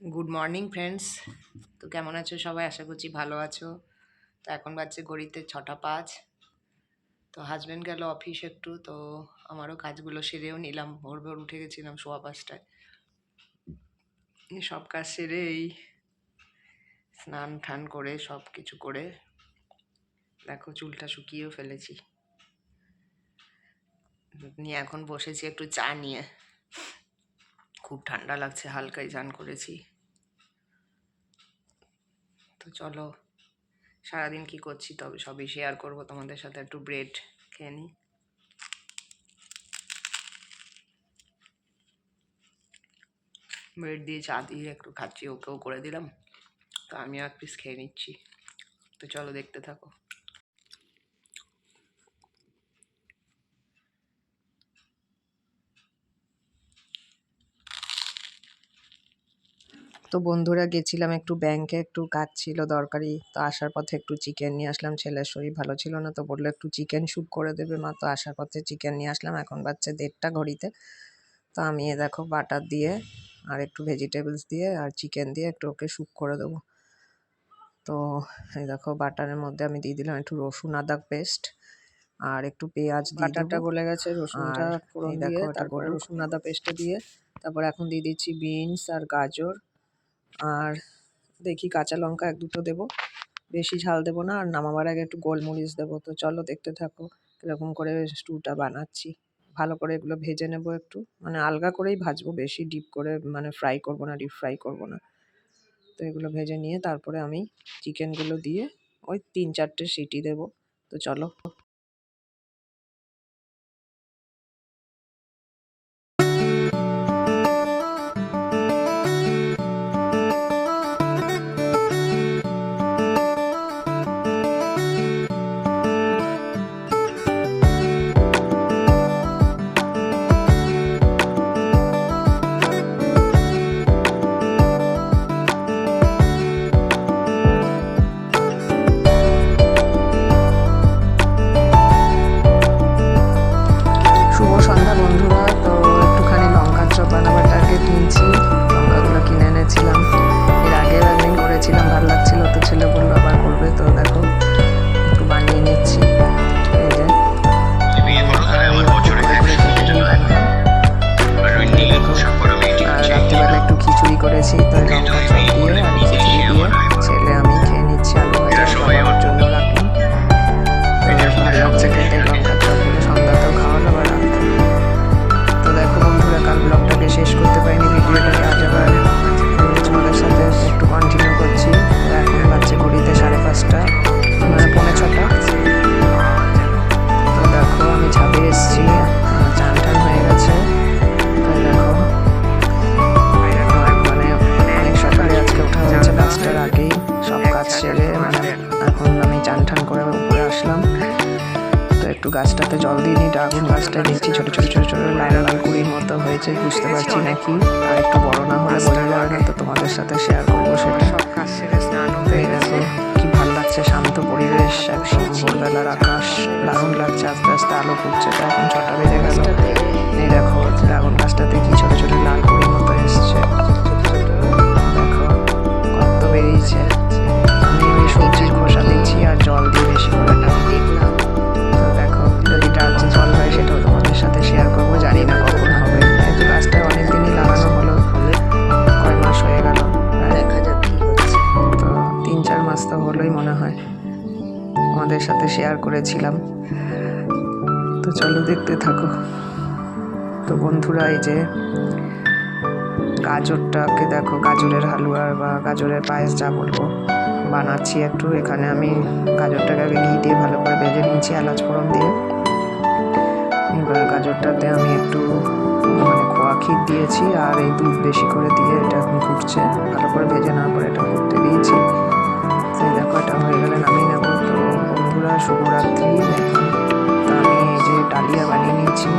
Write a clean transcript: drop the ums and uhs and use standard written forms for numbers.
Good morning friends. তো কেমন আছো সবাই? আশা করছি ভালো আছো। তো এখন বাজছে ঘড়িতে 6টা 5। তো হাজব্যান্ড গেল অফিস একটু, তো আমারও কাজগুলো সেরেও নিলাম। ভোর ভোর উঠে গেছিলাম 5:15টায়। সব কাজ সেরে এই স্নান টান করে সব কিছু করে দেখো চুলটা শুকিয়েও ফেলেছি। নিয়ে এখন বসেছি একটু চা নিয়ে। খুব ঠান্ডা লাগছে, হালকাই স্নান করেছি। তো চলো সারাদিন কি করছি তবে সবই শেয়ার করবো তোমাদের সাথে। একটু ব্রেড খেয়ে নিই। ব্রেড দিয়ে চা দিয়ে একটু খাচ্ছি, ওকেও করে দিলাম। তো আমিও এক পিস খেয়ে নিচ্ছি। তো চলো দেখতে থাকো। তো বন্ধুরা গেছিলাম একটু ব্যাংকে, একটু কাজ ছিল দরকারি। তো আসার পথে একটু চিকেন নিয়ে আসলাম। ছেলের শরীর ভালো ছিল না, তো বললো একটু চিকেন স্যুপ করে দেবে মা। তো আসার পথে চিকেন নিয়ে আসলাম। এখন বাজছে 1:30 ঘড়িতে। তো আমি দেখো বাটার দিয়ে আর একটু ভেজিটেবলস দিয়ে আর চিকেন দিয়ে একটু ওকে স্যুপ করে দেবো। তো এই দেখো বাটারের মধ্যে আমি দিয়ে দিলাম একটু রসুন আদা পেস্ট আর একটু পেঁয়াজ দিয়ে দেবো। বাটারটা গলে গেছে, রসুনটা ফোড়ন দিয়ে তারপরে রসুন আদা পেস্টটা দিয়ে তারপর এখন দিয়ে দিচ্ছি বিনস আর গাজর আর দেখি কাঁচা লঙ্কা 1-2টো দেবো। বেশি ঝাল দেবো না, আর নামাবার আগে একটু গোলমরিচ দেবো। তো চলো দেখতে থাকো কীরকম করে স্টুটা বানাচ্ছি। ভালো করে এগুলো ভেজে নেবো, একটু মানে আলগা করেই ভাজবো, বেশি ডিপ করে মানে ফ্রাই করবো না, ডিপ ফ্রাই করবো না। তো এগুলো ভেজে নিয়ে তারপরে আমি চিকেনগুলো দিয়ে ওই 3-4টে সিটি দেবো। তো চলো। শুভ সন্ধ্যা বন্ধুরা। তো একটুখানি লঙ্কার চপ বানাবার টার্গেট নিয়েছি। লঙ্কাগুলো কিনে এনেছিলাম, এর আগেও একদিন করেছিলাম, ভালো লাগছিল। তো ছেলে বললো আবার করবে। তো দেখো একটু বানিয়ে নিচ্ছি। এই যে আর রাত্রিবেলা একটু খিচুড়ি করেছি। তো লঙ্কা চপ দিয়ে আর খিচুড়ি দিয়ে ছেলে আমি খেয়ে নিচ্ছি। আলু ভাজা বাবার জন্য রাখলাম। ভালো লাগছে খেতে লঙ্কার চপগুলো। সন্ধ্যাতেও খাওয়ালো বা রাত্রে। তো দেখো বন্ধুরা, কাল ব্লগটাকে শেষ করতে পারিনি, ভিডিওটাকে আজ আবার তোমাদের সাথে একটু কন্টিনিউ করছি। এখন বাজছে ঘড়িতে 5:30, মানে 5:45। তো দেখো আমি ছাদে এসেছি, চান টান হয়ে গেছে। তো দেখো মানে অনেক সকালে আজকে ওঠা হয়েছে, 5টার আগেই সব কাজ সেরে মানে এখন আমি চান টান করে উপরে আসলাম। তো একটু গাছটাতে জল দিয়ে নিই। ড্রাগন গাছটা দেখছি ছোট ছোট ছোট ছোট লাল লাল কুড়ির মতো হয়েছে, বুঝতে পারছি নাকি আর একটু বড় না হলে বোঝা যাবে না। তো তোমাদের সাথে শেয়ার করবো সেটা। তো এই দেখো কি ভালো লাগছে, শান্ত পরিবেশ, একদম ভোরবেলার আকাশ দারুণ লাগছে। আস্তে আস্তে আলো ফুটছে। তো এখন 6টা বেজে গেল। এই দেখো ড্রাগন গাছটাতে কি ছোট ছোট লাল কুড়ির মতো এসছে, দেখো কত বেরিয়েছে। আমি ওই সবজির খোসা দিচ্ছি আর জল দিয়ে বেশি করে দেখলাম। তো দেখো যদি ড্রাগন ফল হয় সেটাও তোমাদের সাথে শেয়ার করবো, জানি না কখন হবে। এই যে গাছটা অনেকদিনই লাগানো হলো, কয় মাস হয়ে গেল, দেখা যাক কি হচ্ছে। তো 3-4 মাস তো হলোই মনে হয়, আমাদের সাথে শেয়ার করেছিলাম। তো চলো দেখতে থাকো। তো বন্ধুরা এই যে গাজরটাকে দেখো, গাজরের হালুয়া বা গাজরের পায়েস যা বলবো বানাচ্ছি একটু। এখানে আমি গাজরটাকে আগে ঘি দিয়ে ভালো করে ভেজে নিয়েছি, এলাচ ফোড়ন দিয়ে। এবার গাজরটাতে আমি একটু মানে খোয়া ক্ষীর দিয়েছি আর এই দুধ বেশি করে দিয়ে এটা এখন ফুটছে। ভালো করে ভেজে নেওয়ার পরে এটা ফুটতে দিয়েছি। সেই দেখো এটা হয়ে গেলে নামিয়ে নেবো। তো বন্ধুরা শুভরাত্রি। এখন তো আমি এই যে ডালিয়া বানিয়ে নিয়েছি,